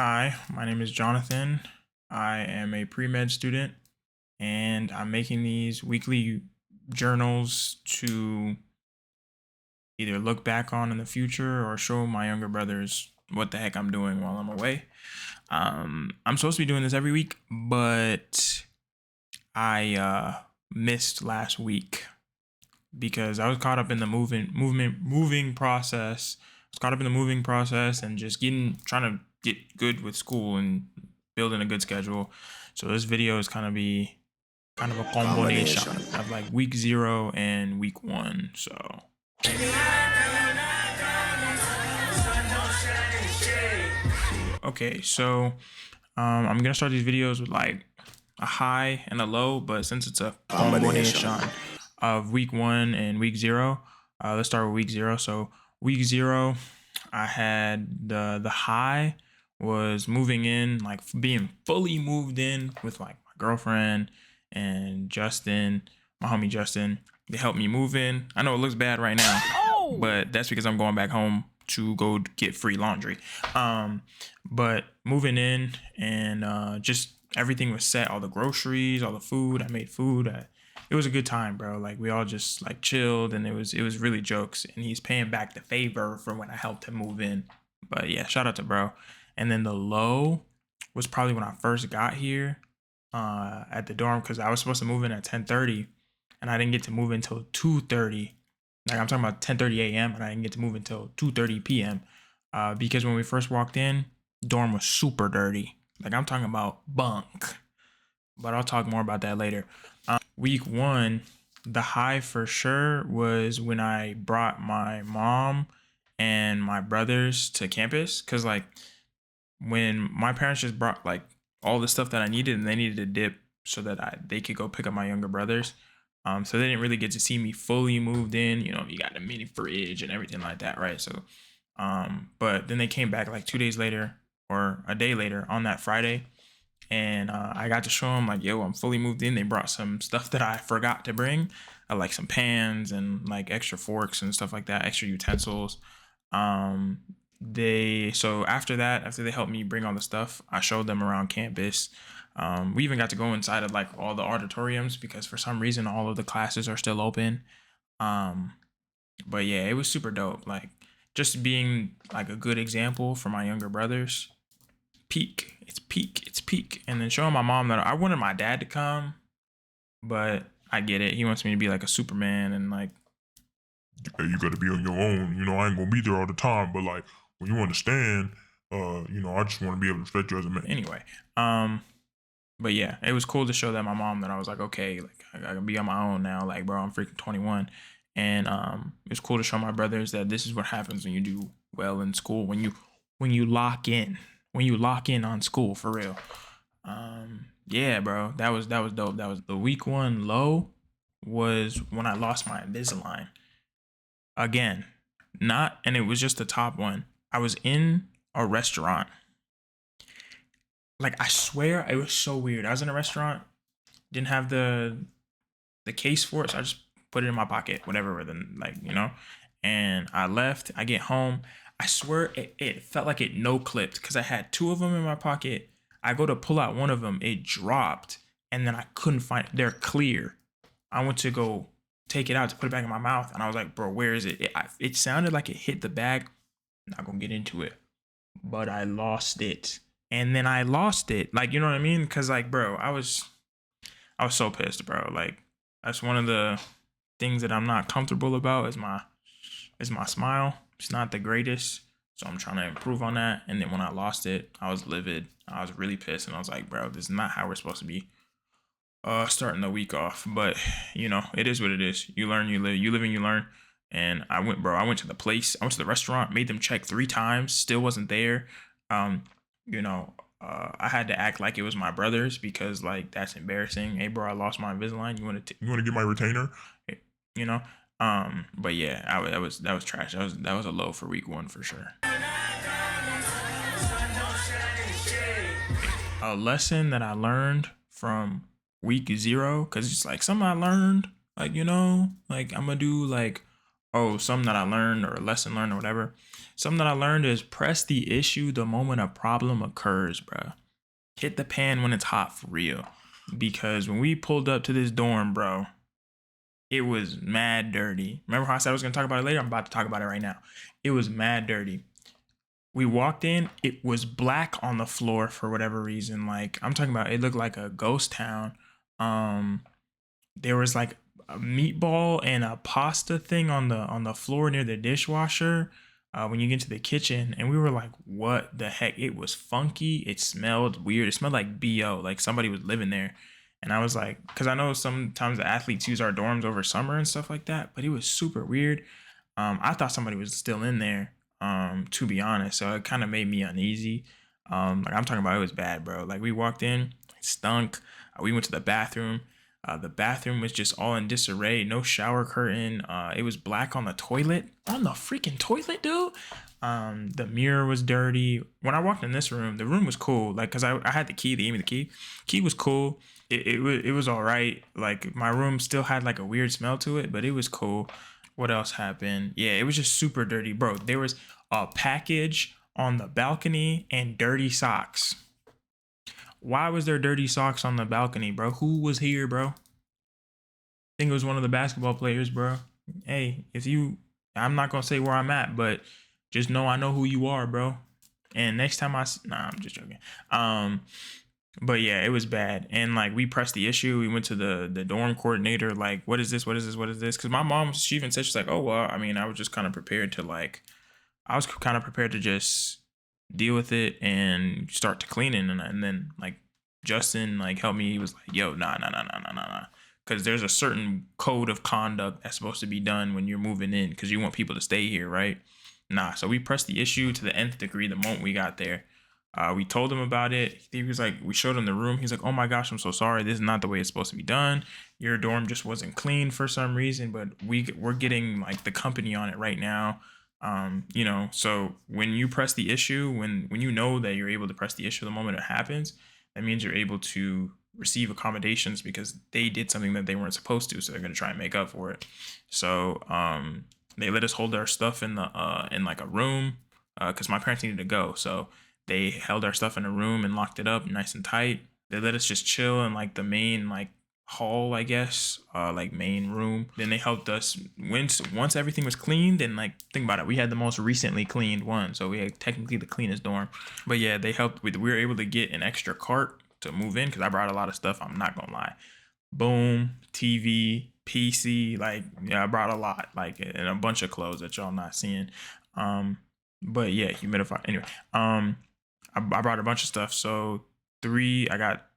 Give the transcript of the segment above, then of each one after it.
Hi, my name is Jonathan. I am a pre-med student and I'm making these weekly journals to either look back on in the future or show my younger brothers what the heck I'm doing while I'm away. I'm supposed to be doing this every week, but I missed last week because I was caught up in the moving process. I was caught up in the moving process and just trying to get good with school and building a good schedule. So this video is kind of a combination Combination. of like week 0 and week 1. So okay, so I'm gonna start these videos with like a high and a low, but since it's a Combination. combination of week 1 and week 0, let's start with week 0. So week 0, I had the high was moving in, like being fully moved in with like my girlfriend and Justin, my homie Justin. They helped me move in. I know it looks bad right now, but that's because I'm going back home to go get free laundry. But moving in and just everything was set, all the groceries, all the food. I made food. It was a good time, bro. Like we all just like chilled, and it was really jokes. And he's paying back the favor for when I helped him move in. But yeah, shout out to bro. And then the low was probably when I first got here at the dorm because I was supposed to move in at 10:30, and I didn't get to move until 2:30. Like I'm talking about 10:30 a.m. and I didn't get to move until 2:30 p.m. Because when we first walked in, dorm was super dirty. Like I'm talking about bunk. But I'll talk more about that later. Week 1, the high for sure was when I brought my mom and my brothers to campus. Cause like when my parents just brought like all the stuff that I needed and they needed a dip so that they could go pick up my younger brothers. So they didn't really get to see me fully moved in. You know, you got the mini fridge and everything like that, right? So, but then they came back like 2 days later or a day later on that Friday, and I got to show them like, yo, I'm fully moved in. They brought some stuff that I forgot to bring, like some pans and like extra forks and stuff like that, extra utensils. Um, they so after that, after they helped me bring all the stuff, I showed them around campus. We even got to go inside of like all the auditoriums because for some reason all of the classes are still open. Um, but yeah, it was super dope. Like just being like a good example for my younger brothers. Peak. It's peak. It's peak. And then showing my mom that I wanted my dad to come, but I get it. He wants me to be like a Superman and like Hey, you gotta be on your own. I ain't gonna be there all the time, but like when you understand, I just want to be able to respect you as a man. anyway. Um, but yeah, it was cool to show that my mom that I was like, okay, like I can be on my own now. Like, bro, I'm freaking 21. And it was cool to show my brothers that this is what happens when you do well in school, when you lock in, when you lock in on school for real. Yeah, bro, that was dope. That was the week 1 low was when I lost my Invisalign. Again, not, and it was just the top one. I was in a restaurant. Like I swear it was so weird. I was in a restaurant, didn't have the case for it, so I just put it in my pocket, whatever. Then and I left. I get home. I swear it felt like it no clipped because I had 2 of them in my pocket. I go to pull out one of them, it dropped, and then I couldn't find it. They're clear. I went to go take it out to put it back in my mouth, and I was like, bro, where is it? It sounded like it hit the bag. I'm not gonna get into it, but I lost it, and then I lost it. Like, you know what I mean? Because like, bro, I was so pissed, bro. Like, that's one of the things that I'm not comfortable about is my smile. It's not the greatest. So I'm trying to improve on that. And then when I lost it, I was livid. I was really pissed. And I was like, bro, this is not how we're supposed to be starting the week off. But it is what it is. You learn, you live, you live and you learn. And I went to the place, I went to the restaurant, made them check 3 times, still wasn't there. Um, you know, I had to act like it was my brother's because like that's embarrassing. Hey bro, I lost my Invisalign. You want to get my retainer? you know? But yeah, that was trash. That was a low for week 1 for sure. A lesson that I learned from week 0, because it's like something I learned, like, like I'm gonna do like Oh, something that I learned or a lesson learned or whatever. Something that I learned is press the issue the moment a problem occurs, bro. Hit the pan when it's hot for real. Because when we pulled up to this dorm, bro, it was mad dirty. Remember how I said I was gonna talk about it later? I'm about to talk about it right now. It was mad dirty. We walked in, it was black on the floor for whatever reason. Like I'm talking about, it looked like a ghost town. Um, there was like a meatball and a pasta thing on the floor near the dishwasher. When you get to the kitchen, and we were like, "What the heck?" It was funky. It smelled weird. It smelled like bo, like somebody was living there. And I was like, because I know sometimes the athletes use our dorms over summer and stuff like that, but it was super weird. I thought somebody was still in there, to be honest. So it kind of made me uneasy. Like I'm talking about, it was bad, bro. Like we walked in, it stunk. We went to the bathroom. The bathroom was just all in disarray. No shower curtain. It was black on the toilet. On the freaking toilet, dude. The mirror was dirty. When I walked in this room, the room was cool. Like, cause I had the key. They gave me the key. Key was cool. It was all right. Like my room still had like a weird smell to it, but it was cool. What else happened? Yeah, it was just super dirty, bro. There was a package on the balcony and dirty socks. Why was there dirty socks on the balcony, bro? Who was here, bro? I think it was one of the basketball players, bro. Hey, if you, I'm not gonna say where I'm at, but just know I know who you are, bro. And next time nah, I'm just joking. Um, but yeah, it was bad. And like we pressed the issue. We went to the dorm coordinator. Like, what is this? What is this? What is this? Because my mom, she even said, she's like, oh well. I mean, I was just kind of prepared to like, I was kind of prepared to just deal with it and start to cleaning, and then like Justin like helped me. He was like, "Yo, nah," because there's a certain code of conduct that's supposed to be done when you're moving in, because you want people to stay here, right? Nah. So we pressed the issue to the nth degree the moment we got there. We told him about it. He was like, we showed him the room. He's like, "Oh my gosh, I'm so sorry. This is not the way it's supposed to be done. Your dorm just wasn't clean for some reason, but we're getting like the company on it right now." So when you press the issue, when you know that you're able to press the issue the moment it happens, that means you're able to receive accommodations because they did something that they weren't supposed to, so they're going to try and make up for it. So they let us hold our stuff in like a room, because my parents needed to go, so they held our stuff in a room and locked it up nice and tight. They let us just chill in like the main like hall, I guess, like main room. Then they helped us once everything was cleaned. And like, think about it, we had the most recently cleaned one, so we had technically the cleanest dorm. But yeah, they helped with, we were able to get an extra cart to move in because I brought a lot of stuff. I'm not gonna lie. Boom, TV, PC, like yeah, I brought a lot, like, and a bunch of clothes that y'all not seeing. But yeah, humidifier. Anyway, I brought a bunch of stuff. So three, I got,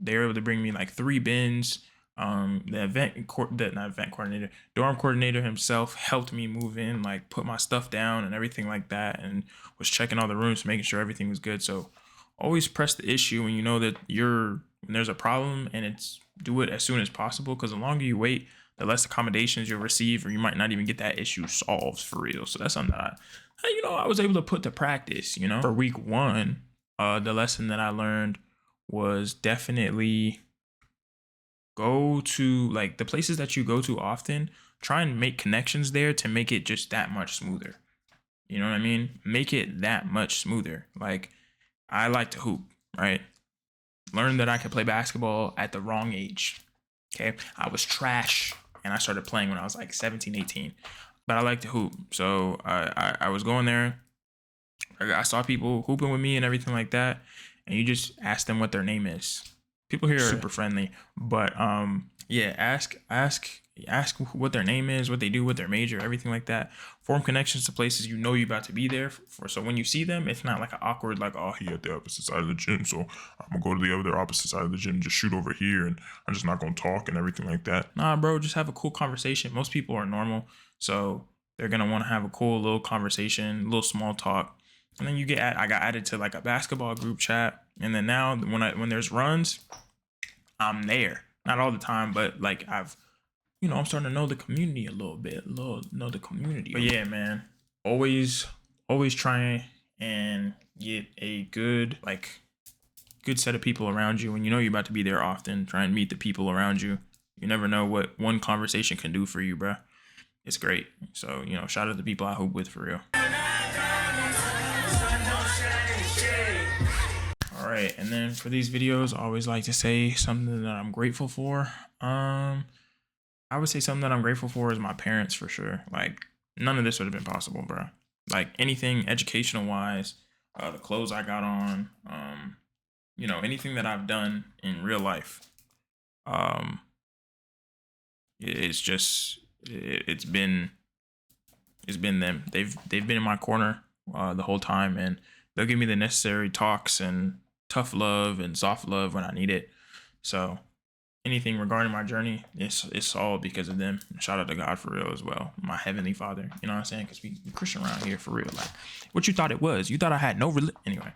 they were able to bring me like 3 bins. The not event coordinator, dorm coordinator himself helped me move in, like put my stuff down and everything like that, and was checking all the rooms, making sure everything was good. So always press the issue when you know that when there's a problem, and do it as soon as possible, because the longer you wait, the less accommodations you'll receive, or you might not even get that issue solved for real. So that's something that I was able to put to practice. For week one, the lesson that I learned was definitely go to like the places that you go to often, try and make connections there to make it just that much smoother. You know what I mean? Make it that much smoother. Like, I like to hoop, right? Learned that I could play basketball at the wrong age. Okay. I was trash and I started playing when I was like 17, 18. But I like to hoop. So I was going there. I saw people hooping with me and everything like that. And you just ask them what their name is. People here are super friendly, but yeah, ask what their name is, what they do, what their major, everything like that. Form connections to places you know you're about to be there for. So when you see them, it's not like an awkward, like, oh, He at the opposite side of the gym, so I'm gonna go to the other opposite side of the gym and just shoot over here, and I'm just not gonna talk and everything like that. nah, bro, just have a cool conversation. Most people are normal, so they're gonna want to have a cool little conversation, little small talk. And then I got added to like a basketball group chat, and then now when there's runs, I'm there. Not all the time, but like I'm starting to know the community a little bit, know the community. But yeah, man, always trying and get a good set of people around you. When you know you're about to be there often, try and meet the people around you. You never know what one conversation can do for you, bro. it's great. So, you know, shout out to the people I hoop with for real. All right, and then for these videos, I always like to say something that I'm grateful for. I would say something that I'm grateful for is my parents for sure. Like, none of this would have been possible, bro. Like, anything educational wise, the clothes I got on, you know, anything that I've done in real life, it's just it's been them. They've been in my corner the whole time, and they'll give me the necessary talks and tough love and soft love when I need it. So anything regarding my journey, it's all because of them. Shout out to God for real as well, my heavenly Father. You know what I'm saying? Because we Christian around here for real. Like, what you thought it was? You thought I had no anyway.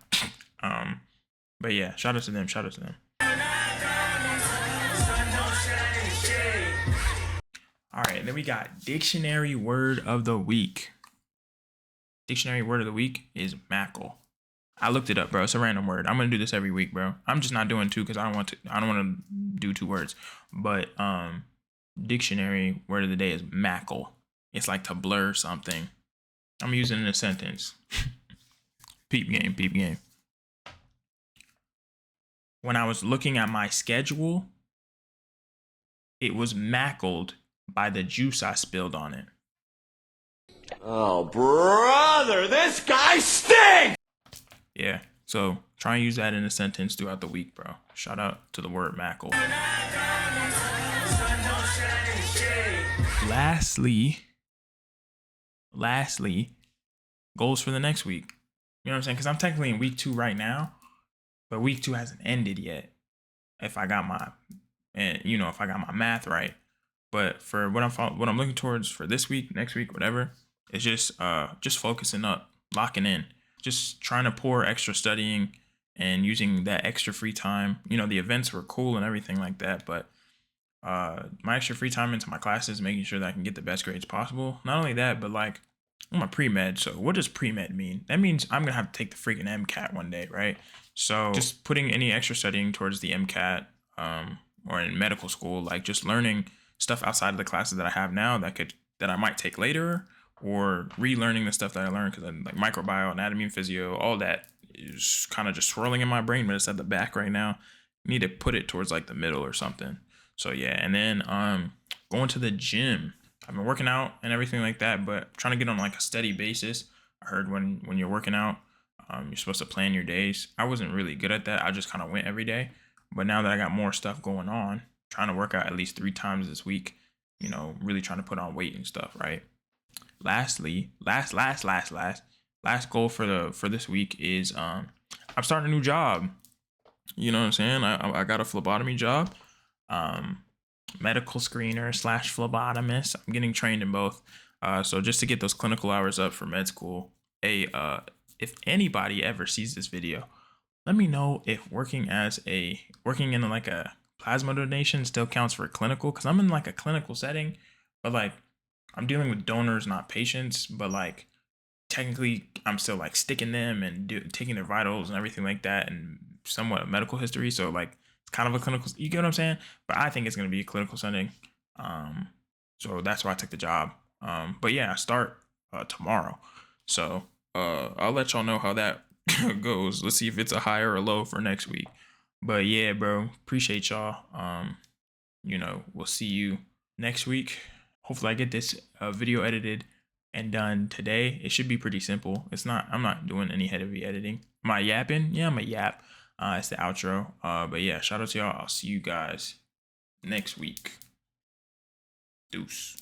But yeah, shout out to them. Shout out to them. All right, then we got dictionary word of the week. Dictionary word of the week is mackle. I looked it up, bro. It's a random word. I'm gonna do this every week, bro. I'm just not doing two because I don't want to do two words. But dictionary word of the day is mackle. It's like to blur something. I'm using it in a sentence. Peep game, peep game. When I was looking at my schedule, it was mackled by the juice I spilled on it. Oh, brother, this guy stinks! Yeah, so try and use that in a sentence throughout the week, bro. Shout out to the word mackle. Lastly, goals for the next week. You know what I'm saying? Because I'm technically in week 2 right now, but week 2 hasn't ended yet. If I got my math right. But for what I'm looking towards for this week, next week, whatever, it's just focusing up, locking in, just trying to pour extra studying and using that extra free time. You know, the events were cool and everything like that, but my extra free time into my classes, making sure that I can get the best grades possible. Not only that, but like I'm a pre-med. So what does pre-med mean? That means I'm gonna have to take the freaking MCAT one day, right? So just putting any extra studying towards the MCAT, or in medical school, like just learning stuff outside of the classes that I have now that I might take later, or relearning the stuff that I learned, because like microbiome, anatomy, and physio, all that is kind of just swirling in my brain, but it's at the back right now. Need to put it towards like the middle or something. So yeah, and then going to the gym. I've been working out and everything like that, but trying to get on like a steady basis. I heard when you're working out, you're supposed to plan your days. I wasn't really good at that. I just kind of went every day. But now that I got more stuff going on, trying to work out at least 3 times this week, you know, really trying to put on weight and stuff, right? Lastly, last goal for this week is I'm starting a new job. You know what I'm saying? I got a phlebotomy job. Medical screener / phlebotomist. I'm getting trained in both. So just to get those clinical hours up for med school. If anybody ever sees this video, let me know if working in like a plasma donation still counts for clinical, because I'm in like a clinical setting, but like I'm dealing with donors, not patients, but like technically I'm still like sticking them and taking their vitals and everything like that, and somewhat of medical history. So like it's kind of a clinical, you get what I'm saying? But I think it's going to be a clinical setting. So that's why I took the job. But yeah, I start tomorrow. So I'll let y'all know how that goes. Let's see if it's a high or a low for next week. But yeah, bro, appreciate y'all. You know, we'll see you next week. Hopefully I get this video edited and done today. It should be pretty simple. I'm not doing any heavy editing. Am I yapping? Yeah, I'm a yap. It's the outro. But yeah, shout out to y'all. I'll see you guys next week. Deuce.